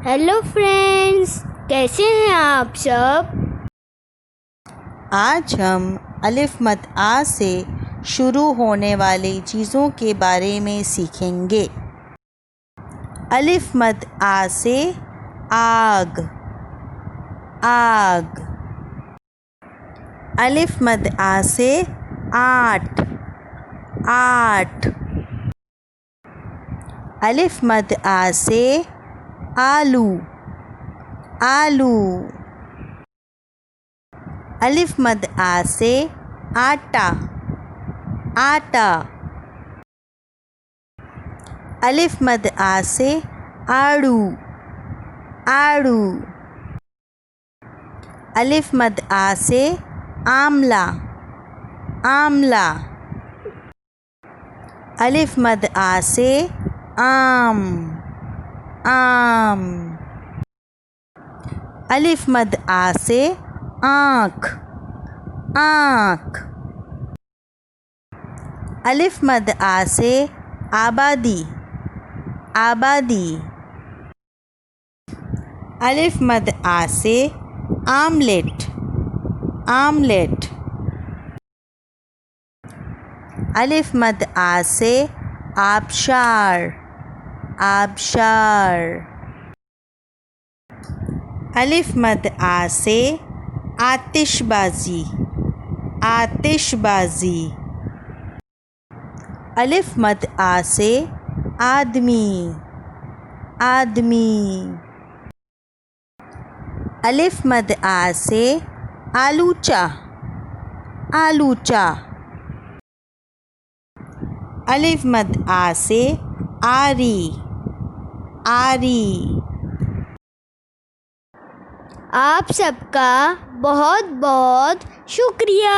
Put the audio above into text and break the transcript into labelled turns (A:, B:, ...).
A: Hello friends, कैसे हैं आप सब।
B: आज हम अलिफ मद आ से शुरू होने वाली चीज़ों के बारे में सीखेंगे। अलिफ मद आ से आग, आग। अलिफ मद आ से आठ, आठ। अलिफ मद आ से आलू, आलू। अलिफ मद आ से आटा, आटा। अलिफ मद आ से आड़ू, आड़ू। अलिफ मद आ से आमला, आमला। अलिफ मद आ से आम, आम। अलिफ मद आ से आँख, आँख। अलिफ मद आ से आबादी, आबादी। अलिफ मद आ से आमलेट, आमलेट। अलिफ मद आ से आबशार, आबशार। अलिफ मद आ से आतिशबाजी, आतिशबाजी। अलिफ मद आ से आदमी, आदमी। अलिफ मद आ से आलूचा, आलूचा। अलिफ मद आ से आरी, आरी।
A: आप सबका बहुत बहुत शुक्रिया।